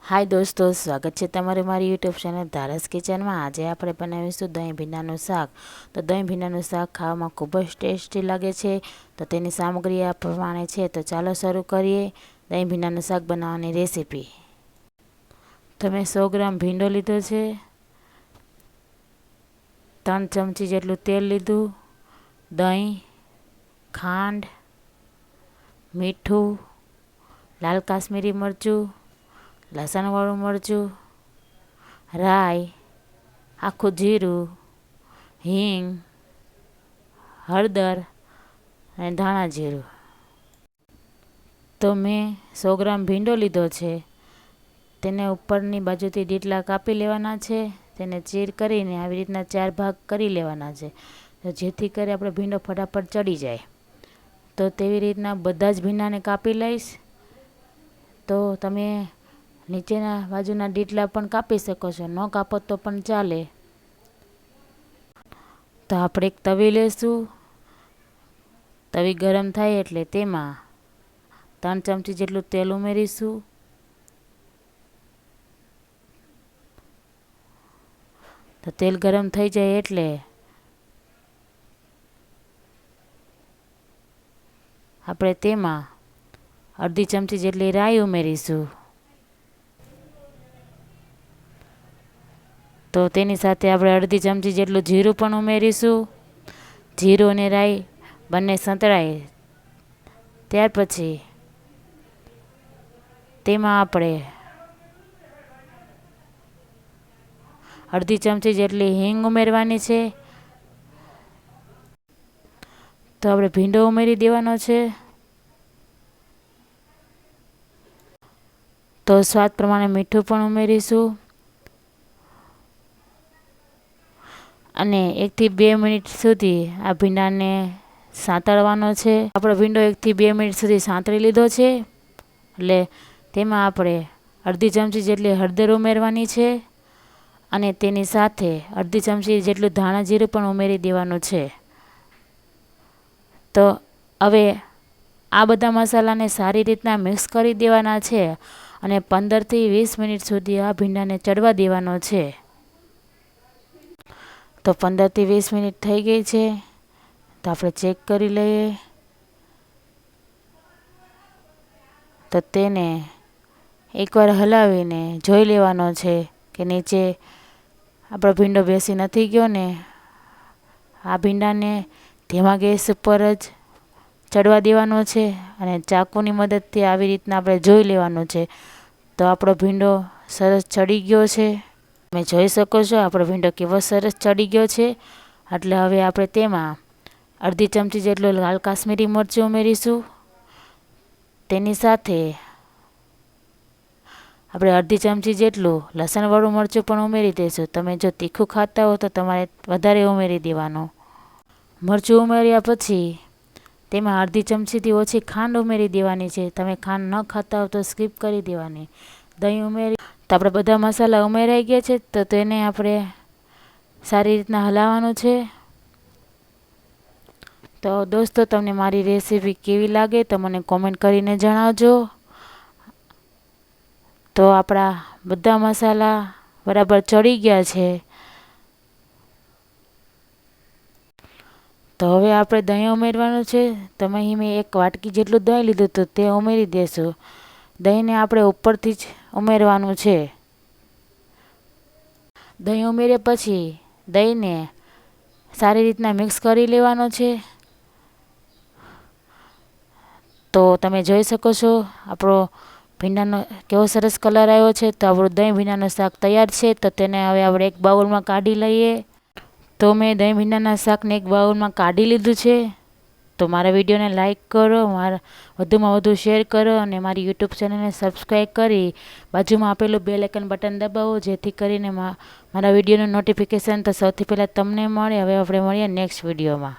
હાય દોસ્તો, સ્વાગત છે તમારું મારી યુટ્યુબ ચેનલ ધારસ કિચનમાં। આજે આપણે બનાવીશું દહીં ભીંડાનું શાક। તો દહીં ભીંડાનું શાક ખાવામાં ખૂબ જ ટેસ્ટી લાગે છે। તો તેની સામગ્રી આ પ્રમાણે છે। તો ચાલો શરૂ કરીએ દહીં ભીંડાનું શાક બનાવવાની રેસીપી। તો મેં 100 ગ્રામ ભીંડો લીધો છે, 3 ચમચી જેટલું તેલ લીધું, દહીં, ખાંડ, મીઠું, લાલ કાશ્મીરી મરચું, લસણવાળું મરચું, રાઈ, આખું જીરું, હિંગ, હળદર અને ધાણા જીરું। તો મેં 100 ગ્રામ ભીંડો લીધો છે, તેને ઉપરની બાજુથી ડીટલા કાપી લેવાના છે। તેને ચીર કરીને આવી રીતના 4 ભાગ કરી લેવાના છે, તો જેથી કરી આપણે ભીંડો ફટાફટ ચડી જાય। તો તેવી રીતના બધા જ ભીંડાને કાપી લઈશ। તો તમે નીચેના બાજુના ડીટલા પણ કાપી શકો છો, ન કાપો તો પણ ચાલે। તો આપણે એક તવી લેશું। તવી ગરમ થાય એટલે તેમાં 3 ચમચી જેટલું તેલ ઉમેરીશું। તો તેલ ગરમ થઈ જાય એટલે આપણે તેમાં અડધી ચમચી જેટલી રાઈ ઉમેરીશું। તો તેની સાથે આપણે અડધી ચમચી જેટલું જીરું પણ ઉમેરીશું। જીરું અને રાઈ બંને સંતળાય ત્યાર પછી તેમાં આપણે અડધી ચમચી જેટલી હિંગ ઉમેરવાની છે। તો આપણે ભીંડો ઉમેરી દેવાનો છે। તો સ્વાદ પ્રમાણે મીઠું પણ ઉમેરીશું અને 1 થી 2 મિનિટ સુધી આ ભીંડાને સાંતળવાનો છે। આપણો ભીંડો 1 થી 2 મિનિટ સુધી સાંતળી લીધો છે, એટલે તેમાં આપણે અડધી ચમચી જેટલી હળદર ઉમેરવાની છે અને તેની સાથે અડધી ચમચી જેટલું ધાણા જીરું પણ ઉમેરી દેવાનું છે। તો હવે આ બધા મસાલાને સારી રીતના મિક્સ કરી દેવાના છે અને 15 થી 20 મિનિટ સુધી આ ભીંડાને ચડવા દેવાનો છે। તો 15 થી 20 મિનિટ થઈ ગઈ છે, તો આપણે ચેક કરી લઈએ। તો તેને એકવાર હલાવીને જોઈ લેવાનો છે કે નીચે આપણો ભીંડો બેસી નથી ગયો ને। આ ભીંડાને ધીમા ગેસ ઉપર જ ચડવા દેવાનો છે અને ચાકુની મદદથી આવી રીતના આપણે જોઈ લેવાનું છે। તો આપણો ભીંડો સરસ ચડી ગયો છે, તમે જોઈ શકો છો આપણો ભીંડો કેવો સરસ ચડી ગયો છે। એટલે હવે આપણે તેમાં અડધી ચમચી જેટલું લાલ કાશ્મીરી મરચું ઉમેરીશું। તેની સાથે આપણે અડધી ચમચી જેટલું લસણવાળું મરચું પણ ઉમેરી દઈશું। તમે જો તીખું ખાતા હો તો તમારે વધારે ઉમેરી દેવાનું। મરચું ઉમેર્યા પછી તેમાં અડધી ચમચીથી ઓછી ખાંડ ઉમેરી દેવાની છે। તમે ખાંડ ન ખાતા હો તો સ્કીપ કરી દેવાની। દહીં ઉમેરી તો આપણે બધા મસાલા ઉમેરાઈ ગયા છે, તો તેને આપણે સારી રીતના હલાવવાનું છે। તો દોસ્તો, તમને મારી રેસીપી કેવી લાગે તો મને કોમેન્ટ કરીને જણાવજો। તો આપણા બધા મસાલા બરાબર ચડી ગયા છે। તો હવે આપણે દહીં ઉમેરવાનું છે। તો અહીં મેં 1 વાટકી જેટલું દહીં લીધું તો તે ઉમેરી દઈશું। દહીંને આપણે ઉપરથી જ ઉમેરવાનું છે। દહીં ઉમેર્યા પછી દહીંને સારી રીતના મિક્સ કરી લેવાનો છે। તો તમે જોઈ શકો છો આપણો ભીંડાનો કેવો સરસ કલર આવ્યો છે। તો આપણું દહીં ભીંડાનું શાક તૈયાર છે। તો તેને હવે આપણે એક બાઉલમાં કાઢી લઈએ। તો મેં દહીં ભીંડાના શાકને એક બાઉલમાં કાઢી લીધું છે। તો મારા વિડીયોને લાઈક કરો, મારા વધુમાં વધુ શેર કરો અને મારી યુટ્યુબ ચેનલને સબસ્ક્રાઈબ કરી બાજુમાં આપેલું બેલ આઇકન બટન દબાવો, જેથી કરીને મારા વિડીયોનું નોટિફિકેશન તો સૌથી પહેલાં તમને મળે। હવે આપણે મળીએ નેક્સ્ટ વિડીયોમાં।